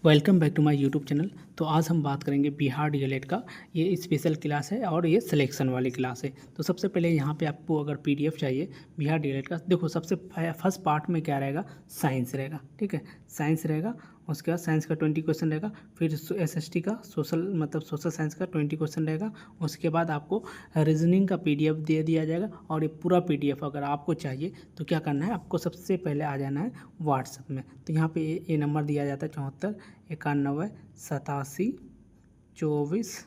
Welcome back to my YouTube channel. तो आज हम बात करेंगे बिहार डीएलएड का। ये स्पेशल क्लास है और ये सिलेक्शन वाली क्लास है। तो सबसे पहले यहाँ पे आपको अगर पीडीएफ चाहिए बिहार डीएलएड का, देखो सबसे फर्स्ट पार्ट में क्या रहेगा, साइंस रहेगा। ठीक है, साइंस रहेगा। उसके बाद साइंस का 20 क्वेश्चन रहेगा। फिर एसएसटी का सोशल साइंस का 20 क्वेश्चन रहेगा। उसके बाद आपको रीजनिंग का पीडीएफ दे दिया जाएगा। और ये पूरा पीडीएफ अगर आपको चाहिए तो क्या करना है, आपको सबसे पहले आ जाना है व्हाट्सएप में। तो यहाँ पे ये नंबर दिया जाता है 74 91 87 24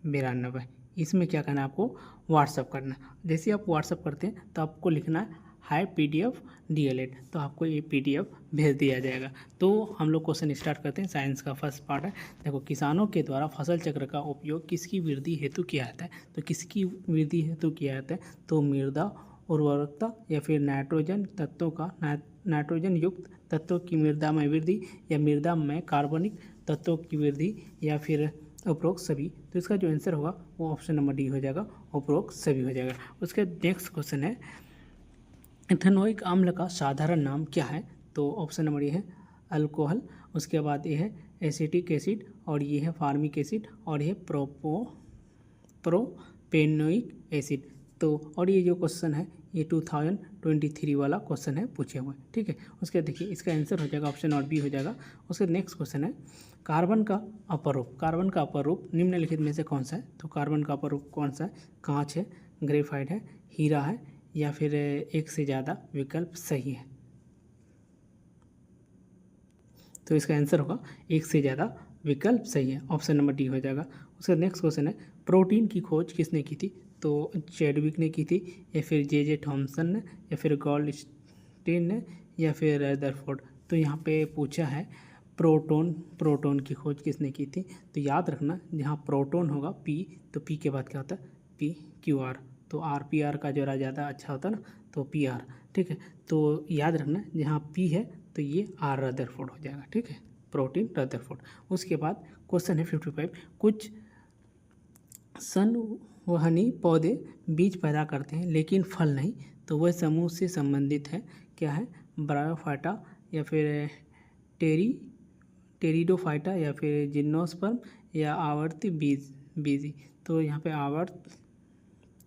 92। इसमें क्या करना है, आपको व्हाट्सअप करना है। जैसे आप व्हाट्सअप करते हैं तो आपको लिखना है हाई पीडीएफ डीएलएड, तो आपको ये पीडीएफ भेज दिया जाएगा। तो हम लोग क्वेश्चन स्टार्ट करते हैं। साइंस का फर्स्ट पार्ट है। देखो, किसानों के द्वारा फसल चक्र का उपयोग किसकी वृद्धि हेतु किया जाता है। तो किसकी वृद्धि हेतु किया जाता है, तो मृदा उर्वरकता या फिर नाइट्रोजन युक्त तत्वों की मृदा में वृद्धि, या मृदा में कार्बनिक तत्वों की वृद्धि, या फिर उपरोक्त सभी। तो इसका जो आंसर होगा वो ऑप्शन नंबर डी हो जाएगा, उपरोक्त सभी हो जाएगा। उसके नेक्स्ट क्वेश्चन है, इथेनोइक अम्ल का साधारण नाम क्या है। तो ऑप्शन नंबर ए है अल्कोहल। उसके बाद ये है एसिटिक एसिड, और ये है फार्मिक एसिड, और ये प्रोपेनोइक एसिड। तो और ये जो क्वेश्चन है ये 2023 वाला क्वेश्चन है, पूछे हुए। ठीक है, उसके देखिए इसका आंसर हो जाएगा ऑप्शन और बी हो जाएगा। उसके नेक्स्ट क्वेश्चन है, कार्बन का अपर रूप निम्नलिखित में से कौन सा है। तो कार्बन का अपर रूप कौन सा है, कांच है, ग्रेफाइट है, हीरा है, या फिर एक से ज़्यादा विकल्प सही है। तो इसका आंसर होगा एक से ज़्यादा विकल्प सही है, ऑप्शन नंबर डी हो जाएगा। उसका नेक्स्ट क्वेश्चन है, प्रोटीन की खोज किसने की थी। तो चैडविक ने की थी, या फिर जे थॉमसन ने, या फिर गोल्डस्टीन ने, या फिर रदरफोर्ड। तो यहाँ पे पूछा है प्रोटॉन की खोज किसने की थी। तो याद रखना, जहाँ प्रोटॉन होगा पी, तो पी के बाद क्या होता है PQR। तो RPR का जो ज़्यादा अच्छा होता है ना, तो PR। ठीक है, तो याद रखना जहाँ P है तो ये R रदरफोर्ड हो जाएगा। ठीक है, प्रोटीन रदरफोर्ड। उसके बाद क्वेश्चन है 55, कुछ संवहनी पौधे बीज पैदा करते हैं लेकिन फल नहीं, तो वह समूह से संबंधित है, क्या है, ब्रायोफाइटा, या फिर टेरिडोफाइटा, या फिर जिम्नोस्पर्म, या आवर्ती बीजी। तो यहाँ पे आवर्त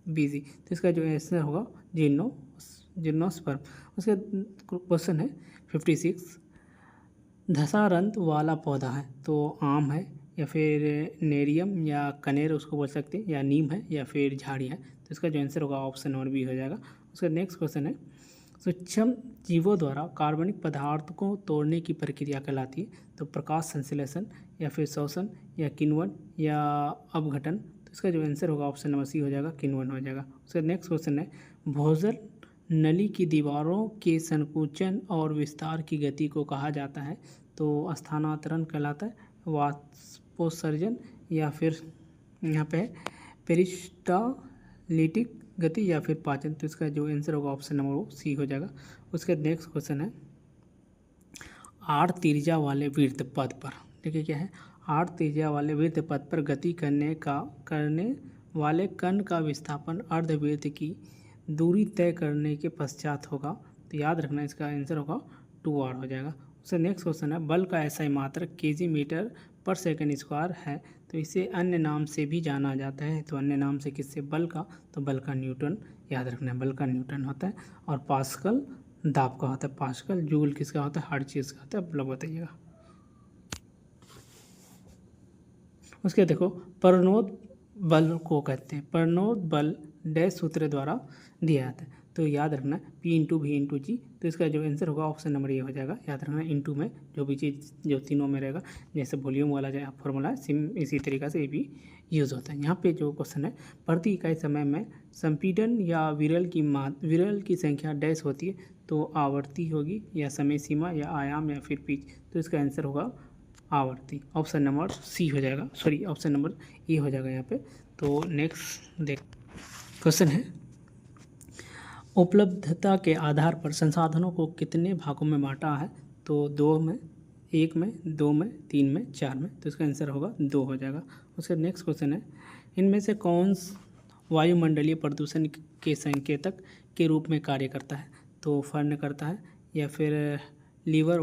बीजी, तो इसका जो आंसर होगा जिम्नोस्पर्म। उसका क्वेश्चन है 56, धसारंत वाला पौधा है, तो आम है, या फिर नेरियम या कनेर उसको बोल सकते हैं, या नीम है, या फिर झाड़ी है। तो इसका जो आंसर होगा ऑप्शन नंबर बी हो जाएगा। उसका नेक्स्ट क्वेश्चन है, सूक्ष्म जीवों द्वारा कार्बनिक पदार्थ को तोड़ने की प्रक्रिया कहलाती है। तो प्रकाश संश्लेषण, या फिर शोषण, या किण्वन, या अपघटन। तो इसका जो आंसर होगा ऑप्शन नंबर सी हो जाएगा, किण्वन हो जाएगा। उसका नेक्स्ट क्वेश्चन है, भोजल नली की दीवारों के संकुचन और विस्तार की गति को कहा जाता है। तो स्थानांतरण कहलाता है, वाष्पोत्सर्जन, या फिर यहाँ पे पेरिस्टालिटिक गति, या फिर पाचन। तो इसका जो आंसर होगा ऑप्शन नंबर सी हो जाएगा। उसके नेक्स्ट क्वेश्चन है, 8 त्रिज्या वाले वृत्त पथ पर, देखिए क्या है, 8 त्रिज्या वाले वृत्त पथ पर गति करने वाले कण का विस्थापन अर्धवृत्त की दूरी तय करने के पश्चात होगा। तो याद रखना इसका आंसर होगा 2R हो जाएगा। उससे नेक्स्ट क्वेश्चन है, बल का ऐसा मात्रक केजी मीटर पर सेकंड स्क्वायर है, तो इसे अन्य नाम से भी जाना जाता है। तो अन्य नाम से किससे, बल का, तो बल का न्यूटन याद रखना है, बल का न्यूटन होता है। और पास्कल दाब का होता है, पास्कल। जूल किसका होता है, हर चीज़ का होता है, मतलब बताइएगा। उसके देखो, प्रणोद बल को कहते हैं, प्रणोद बल डैश सूत्र द्वारा दिया जाता है। तो याद रखना P/V/G। तो इसका जो आंसर होगा ऑप्शन नंबर ये हो जाएगा। याद रखना इंटू में जो भी चीज़ जो तीनों में रहेगा, जैसे वॉल्यूम वाला जो फॉर्मूला है सेम इसी तरीक़ा से ये भी यूज़ होता है। यहाँ पे जो क्वेश्चन है, प्रति इकाई समय में संपीड़न या विरल की संख्या डैश होती है। तो आवर्ती होगी, या समय सीमा, या आयाम, या फिर पिच। तो इसका आंसर होगा आवर्ती, ऑप्शन नंबर सी हो जाएगा, सॉरी ऑप्शन नंबर ए हो जाएगा यहाँ पे। तो नेक्स्ट देख क्वेश्चन है, उपलब्धता के आधार पर संसाधनों को कितने भागों में बांटा है। तो 2 में, 1 में, 2 में, 3 में, 4 में। तो इसका आंसर होगा 2 हो जाएगा। उसका नेक्स्ट क्वेश्चन है, इनमें से कौन वायुमंडलीय प्रदूषण के संकेतक के रूप में कार्य करता है। तो फर्न करता है, या फिर लीवर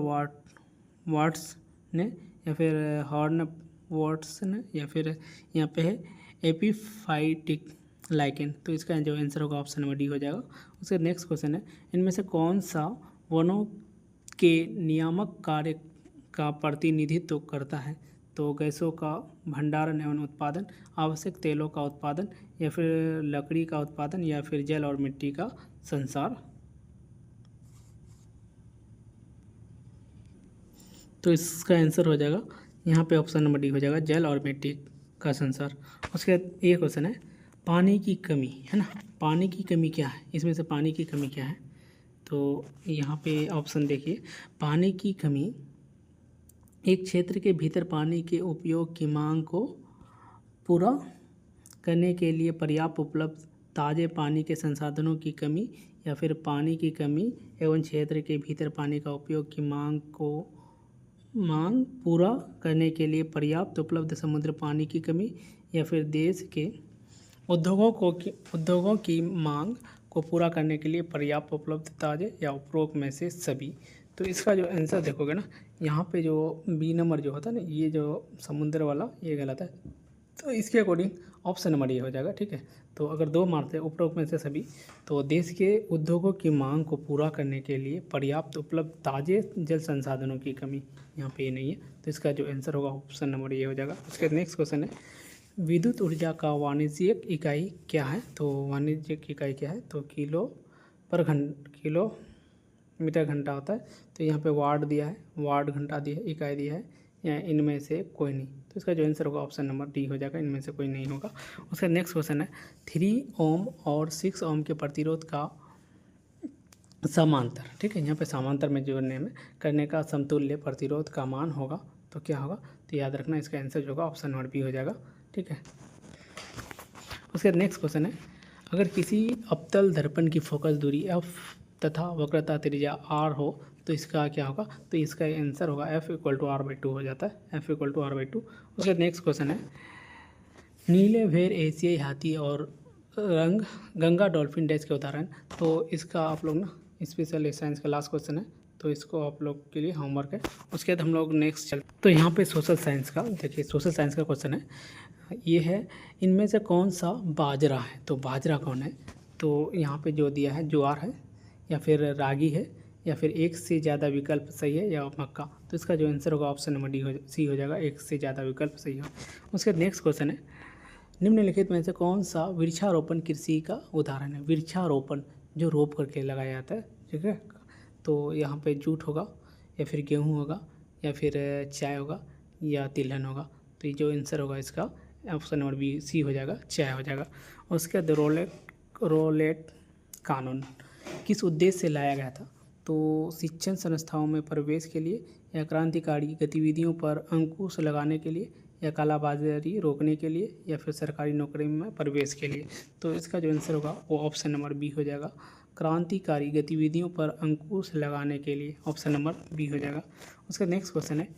वाट्स ने, या फिर हॉर्न वॉटसन या फिर यहाँ पे है एपीफाइटिक लाइकेन। तो इसका जो आंसर होगा ऑप्शन नंबर डी हो जाएगा। उसके नेक्स्ट क्वेश्चन है, इनमें से कौन सा वनों के नियामक कार्य का प्रतिनिधित्व करता है? तो गैसों का भंडारण एवं उत्पादन, आवश्यक तेलों का उत्पादन, या फिर लकड़ी का उत्पादन, या फिर जल और मिट्टी का संसार। तो इसका आंसर हो जाएगा यहाँ पे ऑप्शन नंबर डी हो जाएगा, जल और मिट्टी का संसार। उसके बाद ये क्वेश्चन है, पानी की कमी, है ना, पानी की कमी क्या है? इसमें से पानी की कमी क्या है? तो यहाँ पे ऑप्शन देखिए, पानी की कमी एक क्षेत्र के भीतर पानी के उपयोग की मांग को पूरा करने के लिए पर्याप्त उपलब्ध ताज़े पानी के संसाधनों की कमी, या फिर पानी की कमी एवं क्षेत्र के भीतर पानी का उपयोग की मांग पूरा करने के लिए पर्याप्त उपलब्ध समुद्र पानी की कमी, या फिर देश के उद्योगों की मांग को पूरा करने के लिए पर्याप्त उपलब्ध ताज़े, या उपरोक्त में से सभी। तो इसका जो आंसर देखोगे ना, यहाँ पे जो बी नंबर जो होता है ना, ये जो समुद्र वाला ये गलत है। तो इसके अकॉर्डिंग ऑप्शन नंबर ये हो जाएगा। ठीक है, तो अगर 2 मारते हैं उपरोक्त में से सभी, तो देश के उद्योगों की मांग को पूरा करने के लिए पर्याप्त उपलब्ध ताज़े जल संसाधनों की कमी, यहाँ पे ये नहीं है। तो इसका जो आंसर होगा ऑप्शन नंबर ये हो जाएगा। उसके नेक्स्ट क्वेश्चन है, विद्युत ऊर्जा का वाणिज्यिक इकाई क्या है? तो वाणिज्यिक इकाई क्या है? तो किलोमीटर घंटा होता है। तो यहाँ पे वाट दिया है, वाट घंटा दिया है, इकाई दिया है, या इनमें से कोई नहीं। तो इसका जो आंसर होगा ऑप्शन नंबर डी हो जाएगा, इनमें से कोई नहीं होगा। उसका नेक्स्ट क्वेश्चन है, 3 ओम और 6 ओम के प्रतिरोध का समांतर, ठीक है, यहाँ पे समांतर में जोड़ने में करने का समतुल्य प्रतिरोध का मान होगा, तो क्या होगा? तो याद रखना, इसका आंसर जो होगा ऑप्शन नंबर बी हो जाएगा। ठीक है, उसके नेक्स्ट क्वेश्चन है, अगर किसी अवतल दर्पण की फोकस दूरी f तथा वक्रता त्रिज्या r हो तो इसका क्या होगा? तो इसका आंसर होगा f = r/2 हो जाता है, f = r/2। उसके नेक्स्ट क्वेश्चन है, नीले भेड़, एशियाई हाथी और गंगा डॉल्फिन डैश के उदाहरण। तो इसका आप लोग ना स्पेशल साइंस का लास्ट क्वेश्चन है, तो इसको आप लोग के लिए होमवर्क है। उसके बाद हम लोग नेक्स्ट चल, तो यहाँ पे सोशल साइंस का देखिए, सोशल साइंस का क्वेश्चन है, ये है, इनमें से कौन सा बाजरा है? तो बाजरा कौन है? तो यहाँ पे जो दिया है, ज्वार है, या फिर रागी है, या फिर एक से ज़्यादा विकल्प सही है, या मक्का। तो इसका जो आंसर होगा ऑप्शन नंबर सी हो जाएगा, एक से ज़्यादा विकल्प सही हो। उसके नेक्स्ट क्वेश्चन है, निम्नलिखित में से कौन सा वृक्षारोपण कृषि का उदाहरण है? वृक्षारोपण जो रोप करके लगाया जाता है, ठीक है। तो यहाँ पे जूट होगा, या फिर गेहूँ होगा, या फिर चाय होगा, या तिलहन होगा। तो ये जो आंसर होगा इसका ऑप्शन नंबर बी सी हो जाएगा, चाय हो जाएगा। उसके बाद रोलेट कानून किस उद्देश्य से लाया गया था? तो शिक्षण संस्थाओं में प्रवेश के लिए, या क्रांतिकारी गतिविधियों पर अंकुश लगाने के लिए, या कालाबाजारी रोकने के लिए, या फिर सरकारी नौकरी में प्रवेश के लिए। तो इसका जो आंसर होगा वो ऑप्शन नंबर बी हो जाएगा, क्रांतिकारी गतिविधियों पर अंकुश लगाने के लिए, ऑप्शन नंबर बी हो जाएगा। उसका नेक्स्ट क्वेश्चन है,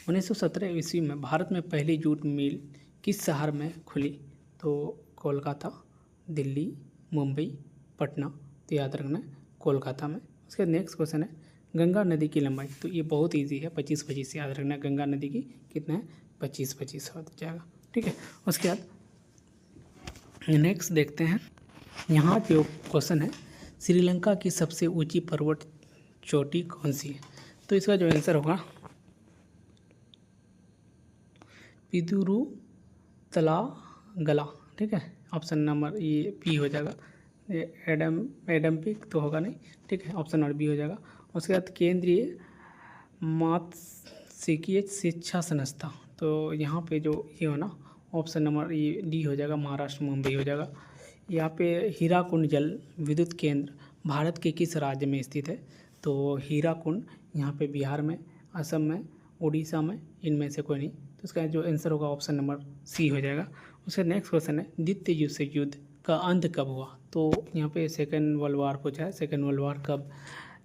1917 ईस्वी में भारत में पहली जूट मिल किस शहर में खुली? तो कोलकाता, दिल्ली, मुंबई, पटना। तो याद रखना है कोलकाता में। उसके नेक्स्ट क्वेश्चन है, गंगा नदी की लंबाई। तो ये बहुत इजी है, 25-25 याद रखना है, गंगा नदी की कितना है? 25-25 हो जाएगा। ठीक है, उसके बाद नेक्स्ट देखते हैं, यहाँ जो क्वेश्चन है, श्रीलंका की सबसे ऊंची पर्वत चोटी कौन सी है? तो इसका जो आंसर होगा पिदुरुतलागला। ठीक है, ऑप्शन नंबर ये पी हो जाएगा। ये एडम्पिक तो होगा नहीं, ठीक है, ऑप्शन नंबर बी हो जाएगा। उसके बाद केंद्रीय मात्स्यिकी शिक्षा संस्था। तो यहाँ पे जो ये हो ना, ऑप्शन नंबर ये डी हो जाएगा, महाराष्ट्र मुंबई हो जाएगा। यहाँ पे हीराकुंड जल विद्युत केंद्र भारत के किस राज्य में स्थित है? तो हीराकुंड यहाँ पे बिहार में, असम में, उड़ीसा में, इनमें से कोई नहीं। तो इसका जो आंसर होगा ऑप्शन नंबर सी हो जाएगा। उसका नेक्स्ट क्वेश्चन है, द्वितीय विश्व युद्ध का अंत कब हुआ? तो यहाँ पे सेकेंड वर्ल्ड वार पूछा है, सेकेंड वर्ल्ड वार कब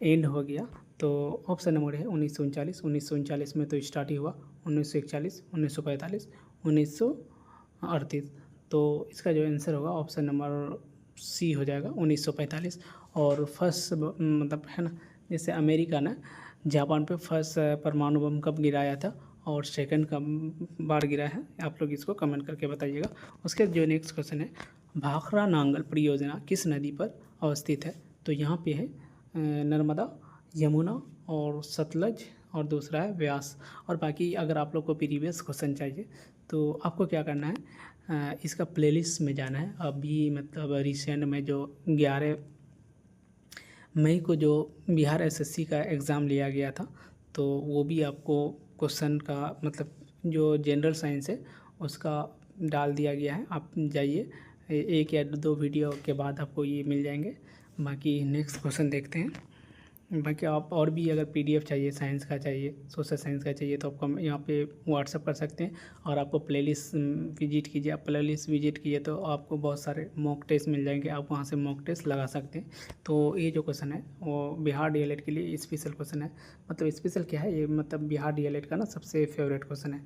एंड हो गया? तो ऑप्शन नंबर है 1939। 1939 में तो स्टार्ट ही हुआ, 1941, 1945, 1938। तो इसका जो आंसर होगा ऑप्शन नंबर सी हो जाएगा, 1945। और फर्स्ट मतलब है ना, जैसे अमेरिका ना जापान पे फर्स्ट परमाणु बम कब गिराया था और सेकंड कब बार गिरा है, आप लोग इसको कमेंट करके बताइएगा। उसके जो नेक्स्ट क्वेश्चन है, भाखड़ा नांगल परियोजना किस नदी पर अवस्थित है? तो यहाँ पे है नर्मदा, यमुना और सतलज और दूसरा है व्यास। और बाकी अगर आप लोग को प्रीवियस क्वेश्चन चाहिए तो आपको क्या करना है, इसका प्लेलिस्ट में जाना है। अभी मतलब रिसेंट में जो 11 मई को जो बिहार एसएससी का एग्ज़ाम लिया गया था, तो वो भी आपको क्वेश्चन का मतलब जो जनरल साइंस है उसका डाल दिया गया है। आप जाइए, एक या दो वीडियो के बाद आपको ये मिल जाएंगे। बाकी नेक्स्ट क्वेश्चन देखते हैं। बाकी आप और भी अगर पीडीएफ चाहिए, साइंस का चाहिए, सोशल साइंस का चाहिए, तो आपको यहाँ पे व्हाट्सअप कर सकते हैं। और आपको प्लेलिस्ट विजिट कीजिए। आप प्लेलिस्ट विजिट कीजिए तो आपको बहुत सारे मॉक टेस्ट मिल जाएंगे, आप वहाँ से मॉक टेस्ट लगा सकते हैं। तो ये जो क्वेश्चन है वो बिहार डीएलएड के लिए स्पेशल क्वेश्चन है। मतलब स्पेशल क्या है ये, मतलब बिहार डीएलएड का ना सबसे फेवरेट क्वेश्चन है।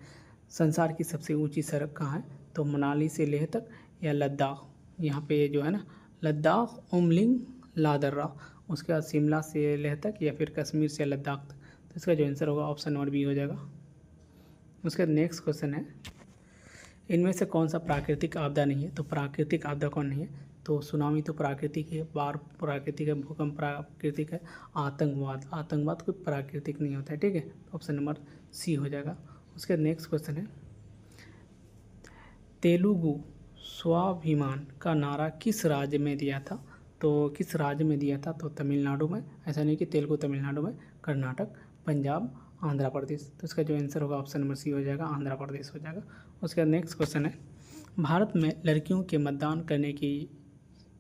संसार की सबसे ऊँची सड़क कहाँ है? तो मनाली से लेह तक या लद्दाख। यहाँ पे जो है ना, लद्दाख, उमलिंग, लादर्रा। उसके बाद शिमला से लेह तक या फिर कश्मीर से लद्दाख तक। तो इसका जो आंसर होगा ऑप्शन नंबर बी हो जाएगा। उसका नेक्स्ट क्वेश्चन है, इनमें से कौन सा प्राकृतिक आपदा नहीं है? तो प्राकृतिक आपदा कौन नहीं है? तो सुनामी तो प्राकृतिक है, बाढ़ प्राकृतिक है, भूकंप प्राकृतिक है, आतंकवाद कोई प्राकृतिक नहीं होता है, ठीक है। ऑप्शन नंबर सी हो जाएगा। उसका नेक्स्ट क्वेश्चन है, तेलुगु स्वाभिमान का नारा किस राज्य में दिया था? तो किस राज्य में दिया था? तो तमिलनाडु में। ऐसा नहीं कि तेलुगु तमिलनाडु में, कर्नाटक, पंजाब, आंध्र प्रदेश। तो इसका जो आंसर होगा ऑप्शन नंबर सी हो जाएगा, आंध्र प्रदेश हो जाएगा। उसका नेक्स्ट क्वेश्चन है, भारत में लड़कियों के मतदान करने की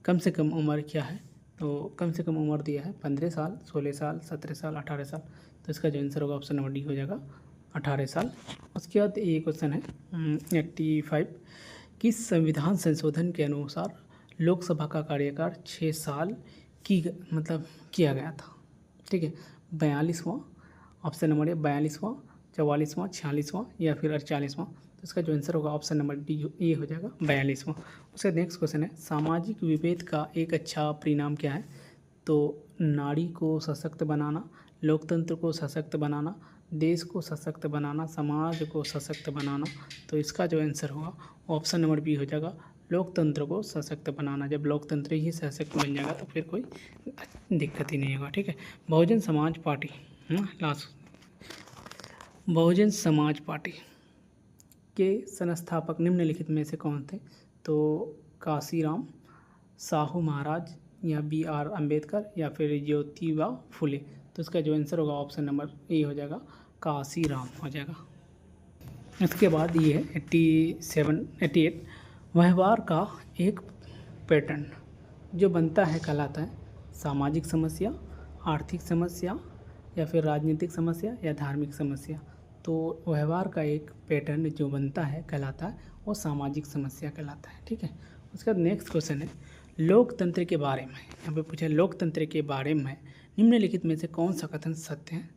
कम से कम उम्र क्या है? तो कम से कम उम्र दिया है 15 साल, 16 साल, 17 साल, 18 साल। तो इसका जो आंसर होगा ऑप्शन नंबर डी हो जाएगा, 18 साल। उसके बाद ये क्वेश्चन है 85, किस संविधान संशोधन के अनुसार लोकसभा का कार्यकाल 6 साल मतलब किया गया था? ठीक है, 42वां, ऑप्शन नंबर ए 42वां, 44वां, 46वां या फिर 48वां। तो इसका जो आंसर होगा ऑप्शन नंबर डी ये हो जाएगा, 42वां। उसका नेक्स्ट क्वेश्चन है, सामाजिक विभेद का एक अच्छा परिणाम क्या है? तो नारी को सशक्त बनाना, लोकतंत्र को सशक्त बनाना, देश को सशक्त बनाना, समाज को सशक्त बनाना। तो इसका जो आंसर होगा ऑप्शन नंबर बी हो जाएगा, लोकतंत्र को सशक्त बनाना। जब लोकतंत्र ही सशक्त बन जाएगा तो फिर कोई दिक्कत ही नहीं होगा, ठीक है। Bahujan Samaj party, last, Bahujan Samaj party के संस्थापक निम्नलिखित में से कौन थे? तो काशीराम, साहू महाराज या BR अम्बेडकर या फिर ज्योतिबा फुले। तो इसका जो आंसर होगा ऑप्शन नंबर ए हो जाएगा, काशीराम हो जाएगा। इसके बाद ये है 88, व्यवहार का एक पैटर्न जो बनता है कहलाता है सामाजिक समस्या, आर्थिक समस्या या फिर राजनीतिक समस्या या धार्मिक समस्या। तो व्यवहार का एक पैटर्न जो बनता है कहलाता है वो सामाजिक समस्या कहलाता है, ठीक है। उसके बाद नेक्स्ट क्वेश्चन है, लोकतंत्र के बारे में, यहाँ पे पूछा लोकतंत्र के बारे में निम्नलिखित में से कौन सा कथन सत्य है?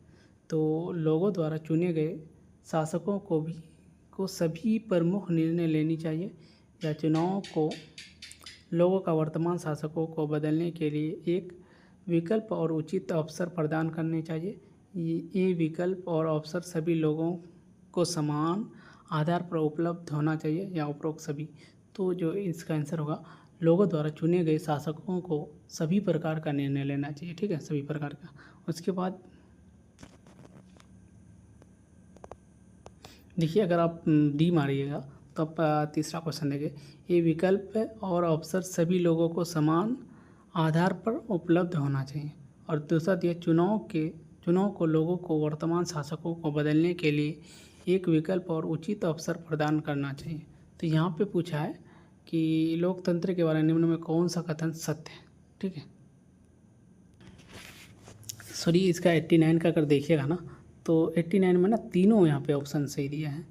तो लोगों द्वारा चुने गए शासकों को सभी प्रमुख निर्णय लेनी चाहिए, या चुनाव को लोगों का वर्तमान शासकों को बदलने के लिए एक विकल्प और उचित अवसर प्रदान करने चाहिए। ये विकल्प और अवसर सभी लोगों को समान आधार पर उपलब्ध होना चाहिए, या उपरोक्त सभी। तो जो इसका आंसर होगा, लोगों द्वारा चुने गए शासकों को सभी प्रकार का निर्णय लेना चाहिए, ठीक है, सभी प्रकार का। उसके बाद देखिए, अगर आप डी मारिएगा तो आप तीसरा क्वेश्चन देखिए, ये विकल्प और अवसर सभी लोगों को समान आधार पर उपलब्ध होना चाहिए। और दूसरा दिया, चुनाव को लोगों को वर्तमान शासकों को बदलने के लिए एक विकल्प और उचित अवसर प्रदान करना चाहिए। तो यहाँ पे पूछा है कि लोकतंत्र के बारे में निम्न में कौन सा कथन सत्य है, ठीक है। सॉरी, इसका 89 का अगर देखिएगा ना तो 89 में ना तीनों यहाँ पे ऑप्शन सही दिया है।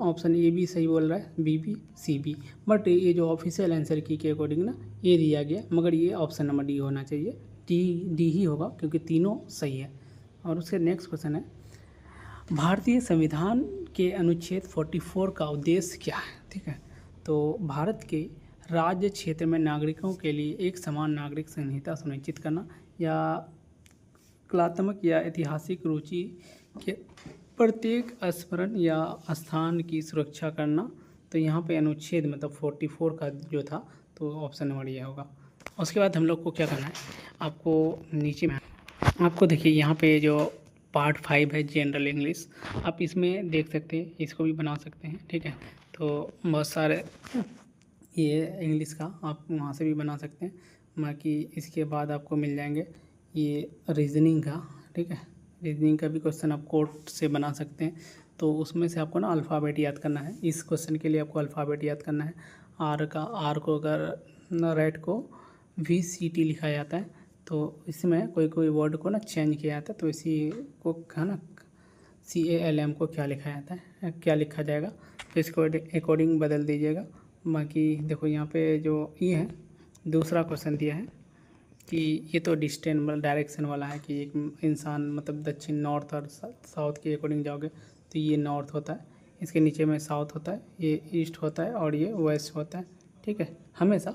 ऑप्शन ए भी सही बोल रहा है, बी भी, सी भी, बट ये जो ऑफिशियल आंसर की के अकॉर्डिंग ना ये दिया गया, मगर ये ऑप्शन नंबर डी होना चाहिए, डी ही होगा क्योंकि तीनों सही है। और उसके नेक्स्ट क्वेश्चन है, भारतीय संविधान के अनुच्छेद 44 का उद्देश्य क्या है? ठीक है, तो भारत के राज्य क्षेत्र में नागरिकों के लिए एक समान नागरिक संहिता सुनिश्चित करना, या कलात्मक या ऐतिहासिक रुचि के प्रत्येक स्मरण या स्थान की सुरक्षा करना। तो यहाँ पे अनुच्छेद मतलब 44 का जो था, तो ऑप्शन नंबर ये होगा। उसके बाद हम लोग को क्या करना है, आपको नीचे में आपको देखिए यहाँ पे जो पार्ट 5 है जनरल इंग्लिश, आप इसमें देख सकते हैं, इसको भी बना सकते हैं, ठीक है। तो बहुत सारे ये इंग्लिश का आप वहाँ से भी बना सकते हैं। बाकी इसके बाद आपको मिल जाएंगे ये रीजनिंग का, ठीक है। रीजनिंग का भी क्वेश्चन आप कोर्ट से बना सकते हैं। तो उसमें से आपको ना अल्फ़ाबेट याद करना है। इस क्वेश्चन के लिए आपको अल्फ़ाबेट याद करना है। आर को अगर रेड को VCT लिखा जाता है, तो इसमें कोई वर्ड को ना चेंज किया जाता है, तो इसी को है ना CALM को क्या लिखा जाता है, क्या लिखा जाएगा, तो इसको अकॉर्डिंग बदल दीजिएगा। बाकी देखो यहाँ पे जो ये है दूसरा क्वेश्चन दिया है कि ये तो डिस्टेंस मतलब डायरेक्शन वाला है कि एक इंसान मतलब दक्षिण नॉर्थ और साउथ के अकॉर्डिंग जाओगे तो ये नॉर्थ होता है, इसके नीचे में साउथ होता है, ये ईस्ट होता है और ये वेस्ट होता है, ठीक है हमेशा।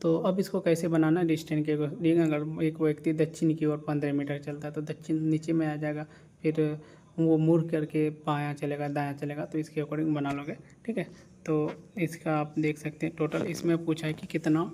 तो अब इसको कैसे बनाना है डिस्टेंस के अकॉर्डिंग, अगर एक व्यक्ति दक्षिण की ओर 15 मीटर चलता है तो दक्षिण नीचे में आ जाएगा, फिर वो मुड़ करके बायां चलेगा दायां चलेगा, तो इसके अकॉर्डिंग बना लोगे, ठीक है। तो इसका आप देख सकते हैं टोटल इसमें पूछा है कि कितना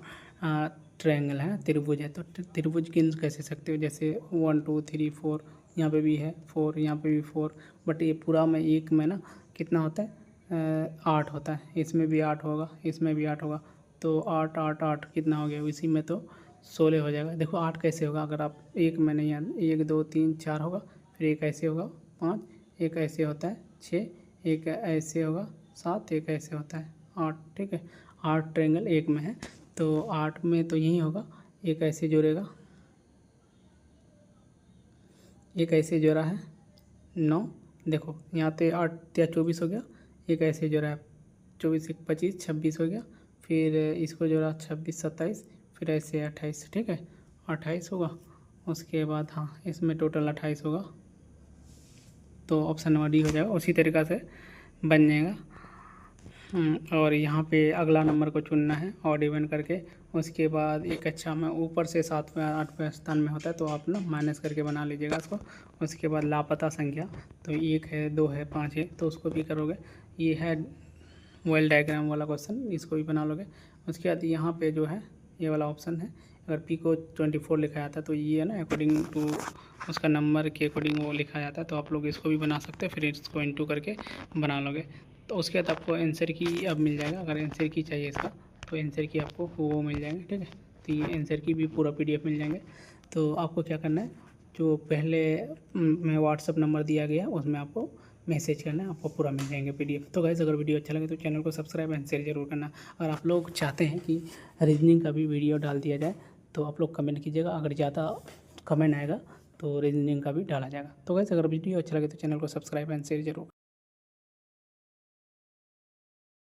ट्रायंगल है, त्रिभुज है, तो त्रिभुज गिन कैसे सकते हो, जैसे 1 2 3 4, यहाँ पे भी है 4, यहाँ पे भी 4, बट ये पूरा में एक में ना कितना होता है 8 होता है, इसमें भी 8 होगा, इसमें भी 8 होगा, तो 8 8 8 कितना हो गया, इसी में तो 16 हो जाएगा। देखो 8 कैसे होगा, अगर आप एक में नहीं 1 2 3 4 होगा, फिर एक ऐसे होगा 5, एक ऐसे होता है 6, एक ऐसे होगा 7, एक ऐसे होता है 8, ठीक है। 8 ट्रायंगल एक में है, तो 8 में तो यही होगा, एक ऐसे जोड़ेगा, एक ऐसे जोड़ा है 9, देखो यहाँ पे 8 या 24 हो गया, एक ऐसे जोड़ा है 24 1 25 26 हो गया, फिर इसको जोड़ा 26 27, फिर ऐसे 28, ठीक है 28 होगा। उसके बाद हाँ इसमें टोटल 28 होगा, तो ऑप्शन नंबर डी हो जाएगा, उसी तरीक़ा से बन जाएगा। और यहाँ पे अगला नंबर को चुनना है ऑड इवन करके। उसके बाद एक कक्षा में ऊपर से 7वें 8वें स्थान में होता है, तो आप ना माइनस करके बना लीजिएगा उसको। उसके बाद लापता संख्या, तो 1 है 2 है 5 है, तो उसको भी करोगे। ये है वेल डायग्राम वाला क्वेश्चन, इसको भी बना लोगे। उसके बाद यहाँ पे जो है ये वाला ऑप्शन है, अगर P को 24 लिखा जाता है तो ये है ना अकॉर्डिंग टू उसका नंबर के अकॉर्डिंग वो लिखा जाता है, तो आप लोग इसको भी बना सकते हैं, फिर इसको इंटू करके बना लोगे। तो उसके बाद आपको आंसर की अब मिल जाएगा, अगर आंसर की चाहिए इसका तो आंसर की आपको वो मिल जाएंगे, ठीक है। तो ये आंसर की भी पूरा PDF मिल जाएंगे। तो आपको क्या करना है, जो पहले में व्हाट्सअप नंबर दिया गया उसमें आपको मैसेज करना है, आपको पूरा मिल जाएंगे PDF। तो गाइस अगर वीडियो अच्छा लगे तो चैनल को सब्सक्राइब एंड शेयर जरूर करना। अगर आप लोग चाहते हैं कि रीजनिंग का भी वीडियो डाल दिया जाए तो आप लोग कमेंट कीजिएगा, अगर ज़्यादा कमेंट आएगा तो रीजनिंग का भी डाला जाएगा। तो गाइस अगर वीडियो अच्छा लगे तो चैनल को सब्सक्राइब एंड शेयर जरूर।